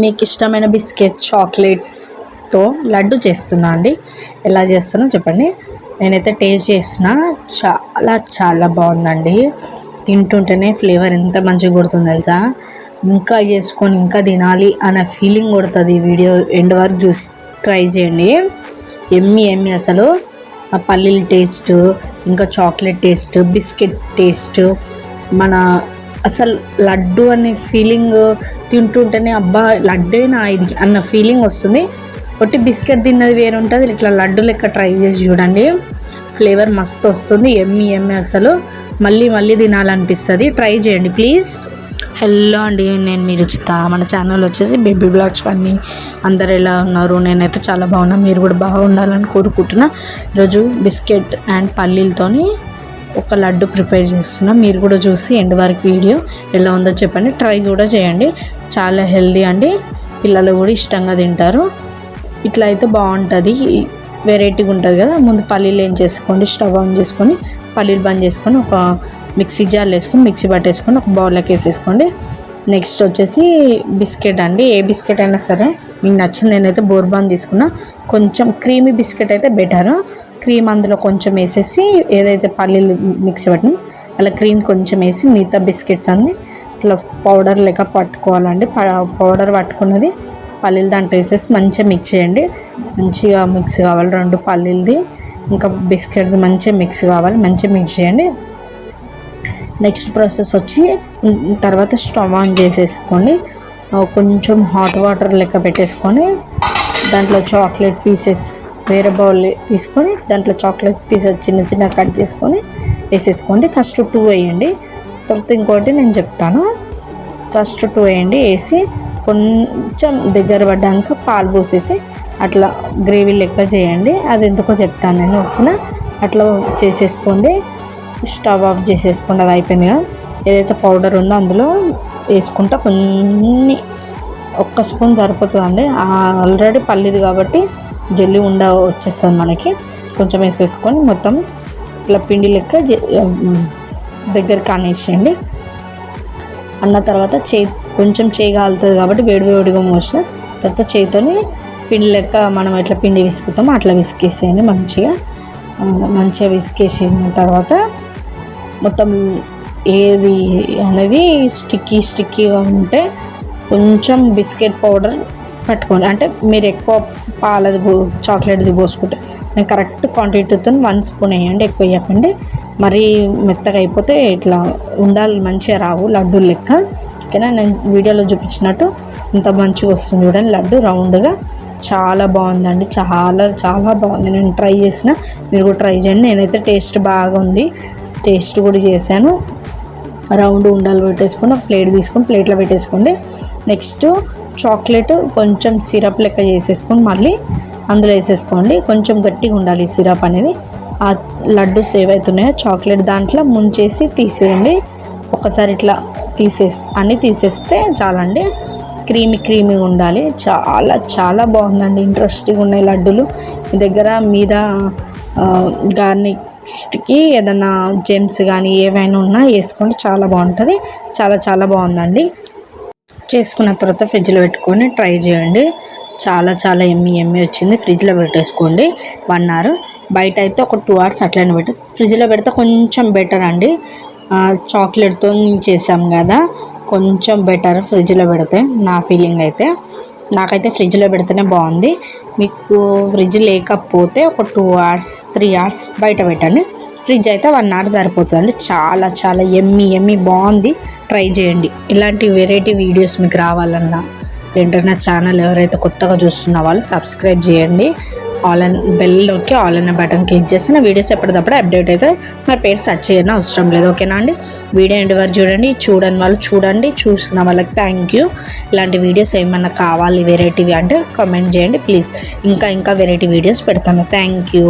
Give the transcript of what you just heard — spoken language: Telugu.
మీకు ఇష్టమైన బిస్కెట్ చాక్లెట్స్తో లడ్డు చేస్తున్నా అండి. ఎలా చేస్తానో చెప్పండి. నేనైతే టేస్ట్ చేసిన చాలా చాలా బాగుందండి. తింటుంటేనే ఫ్లేవర్ ఎంత మంచిగా కొడుతుంది తెలుసా. ఇంకా చేసుకొని ఇంకా తినాలి అన్న ఫీలింగ్ కొడుతుంది. ఈ వీడియో ఎండ్ వరకు చూసి ట్రై చేయండి. ఎమ్మి అసలు ఆ పల్లీల టేస్ట్, ఇంకా చాక్లెట్ టేస్ట్, బిస్కెట్ టేస్ట్, మన అసలు లడ్డు అనే ఫీలింగ్ తింటుంటేనే అబ్బా లడ్డేనా ఇది అన్న ఫీలింగ్ వస్తుంది. ఒకటి బిస్కెట్ తిన్నది వేరే ఉంటుంది, ఇట్లా లడ్డు లెక్క ట్రై చేసి చూడండి. ఫ్లేవర్ మస్తు వస్తుంది. ఎమ్మి అసలు మళ్ళీ తినాలనిపిస్తుంది. ట్రై చేయండి ప్లీజ్. హలో అండి, నేను మీ రుచిత. మన ఛానల్ వచ్చేసి బేబీ బ్లాగ్స్ ఫన్నీ. అందరు ఎలా ఉన్నారు? నేనైతే చాలా బాగున్నా. మీరు కూడా బాగుండాలని కోరుకుంటున్నా. ఈరోజు బిస్కెట్ అండ్ పల్లీలతోని ఒక లడ్డు ప్రిపేర్ చేస్తున్నా. మీరు కూడా చూసి ఎండ్ వరకు వీడియో ఎలా ఉందో చెప్పండి. ట్రై కూడా చేయండి. చాలా హెల్దీ అండి. పిల్లలు కూడా ఇష్టంగా తింటారు. ఇట్లా అయితే బాగుంటుంది. వెరైటీగా ఉంటుంది కదా. ముందు పల్లీలు ఏం చేసుకోండి, స్టవ్ ఆన్ చేసుకొని పల్లీలు బంద్ చేసుకొని ఒక మిక్సీ జార్లు వేసుకొని మిక్సీ పట్టేసుకొని ఒక బౌల్లోకి వేసేసుకోండి. నెక్స్ట్ వచ్చేసి బిస్కెట్ అండి. ఏ బిస్కెట్ అయినా సరే మీకు నచ్చింది. నేనైతే బోర్బాన్ తీసుకున్నా. కొంచెం క్రీమీ బిస్కెట్ అయితే బెటర్. క్రీమ్ అందులో కొంచెం వేసేసి ఏదైతే పల్లీలు మిక్సీ పట్టిన అలా క్రీమ్ కొంచెం వేసి మిగతా బిస్కెట్స్ అన్నీ ఇట్లా పౌడర్ లెక్క పట్టుకోవాలండి. పౌడర్ పట్టుకున్నది పల్లీలు దాంట్లో వేసేసి మంచిగా మిక్స్ చేయండి. మంచిగా మిక్స్ కావాలి. రెండు పల్లీలది ఇంకా బిస్కెట్స్ మంచిగా మిక్స్ కావాలి. మంచిగా మిక్స్ చేయండి. నెక్స్ట్ ప్రాసెస్ వచ్చి తర్వాత స్టవ్ ఆన్ చేసేసుకోండి. కొంచెం హాట్ వాటర్ లెక్క పెట్టేసుకొని దాంట్లో చాక్లెట్ పీసెస్ వేరే బౌల్ తీసుకొని దాంట్లో చాక్లెట్ పీసెస్ చిన్న కట్ చేసుకొని వేసేసుకోండి. ఫస్ట్ 2 వేయండి. తర్వాత ఇంకోటి నేను చెప్తాను. ఫస్ట్ 2 వేయండి. వేసి కొంచెం దగ్గర పడ్డాక పాలు పోసేసి అట్లా గ్రేవీ లెక్క చేయండి. అది ఎందుకో చెప్తాను నేను, ఓకేనా? అట్లా చేసేసుకోండి. స్టవ్ ఆఫ్ చేసేసుకోండి. అది అయిపోయింది కదా. ఏదైతే పౌడర్ ఉందో అందులో వేసుకుంటా కొన్ని ఒక్క స్పూన్ సరిపోతుందండి. ఆల్రెడీ పల్లీది కాబట్టి జల్లి వచ్చేస్తుంది మనకి. కొంచెం వేసేసుకొని మొత్తం ఇట్లా పిండి లెక్క దగ్గరికి అనేసేయండి. అన్న తర్వాత కొంచెం చేయి కాలుతుంది కాబట్టి వేడిగా మోసిన తర్వాత చేతితోని పిండి లెక్క మనం ఎట్లా పిండి విసుకుతామో అట్లా విసికేసేయండి. మంచిగా విసికేసిన తర్వాత మొత్తం ఏది అనేది స్టిక్కీగా ఉంటే కొంచెం బిస్కెట్ పౌడర్ పట్టుకోండి. అంటే మీరు ఎక్కువ పాలది చాక్లెట్ది పోసుకుంటే నేను కరెక్ట్ క్వాంటిటీతో 1 స్పూన్ వేయండి. ఎక్కువ వేయకండి. మరీ మెత్తగా అయిపోతే ఇట్లా ఉండాలి, మంచిగా రావు లడ్డు లెక్క, ఓకేనా? నేను వీడియోలో చూపించినట్టు ఇంత మంచిగా వస్తుంది చూడండి లడ్డు రౌండ్గా. చాలా బాగుందండి. చాలా బాగుంది. నేను ట్రై చేసిన, మీరు కూడా ట్రై చేయండి. నేనైతే టేస్ట్ బాగా ఉంది. టేస్ట్ కూడా చేశాను. రౌండ్ ఉండాలి పెట్టేసుకొని ఒక ప్లేట్ తీసుకొని ప్లేట్లో పెట్టేసుకోండి. నెక్స్ట్ చాక్లెట్ కొంచెం సిరప్ లెక్క చేసేసుకొని మళ్ళీ అందులో వేసేసుకోండి. కొంచెం గట్టిగా ఉండాలి ఈ సిరప్ అనేది. ఆ లడ్డు సేవ్ అవుతున్నాయో చాక్లెట్ దాంట్లో ముంచేసి తీసేయండి. ఒకసారి ఇట్లా తీసేస్తే చాలండి. క్రీమీ ఉండాలి. చాలా బాగుందండి. ఇంట్రెస్టింగ్ ఉన్నాయి లడ్డూలు. మీ దగ్గర మీద గార్నిష్కి ఏదైనా జెమ్స్ కానీ ఏవైనా ఉన్నా వేసుకోండి. చాలా బాగుంటుంది. చాలా బాగుందండి. చేసుకున్న తర్వాత ఫ్రిడ్జ్లో పెట్టుకొని ట్రై చేయండి. చాలా ఎమ్మి వచ్చింది. ఫ్రిడ్జ్లో పెట్టేసుకోండి 1 అవర్. బయట అయితే ఒక 2 అవర్స్ అట్లనే పెట్టి ఫ్రిడ్జ్లో పెడితే కొంచెం బెటర్ అండి. చాక్లెట్తో చేసాం కదా, కొంచెం బెటర్ ఫ్రిడ్జ్లో పెడితే. నా ఫీలింగ్ అయితే నాకైతే ఫ్రిడ్జ్లో పెడితేనే బాగుంది. మీకు ఫ్రిడ్జ్ లేకపోతే ఒక 2 అవర్స్ 3 అవర్స్ బయట పెట్టండి. ఫ్రిడ్జ్ అయితే 1 అవర్ సరిపోతుందండి. చాలా ఎమ్మి బాగుంది. ట్రై చేయండి. ఇలాంటి వెరైటీ వీడియోస్ మీకు రావాలన్నా వెంటనే నా ఛానల్ ఎవరైతే కొత్తగా చూస్తున్న వాళ్ళు సబ్స్క్రైబ్ చేయండి. బెల్లోకి ఆల్ అనే బటన్ క్లిక్ చేస్తే నా వీడియోస్ ఎప్పటికప్పుడు అప్డేట్ అయితే నా పేరు సెర్చ్ చేయని అవసరం లేదు, ఓకేనా అండి? వీడియో ఎండ్ వరకు చూడని వాళ్ళు చూడండి. చూసిన వాళ్ళకి థ్యాంక్ యూ. ఇలాంటి వీడియోస్ ఏమన్నా కావాలి వెరైటీవి అంటే కామెంట్ చేయండి ప్లీజ్. ఇంకా వెరైటీ వీడియోస్ పెడతాను. Thank you.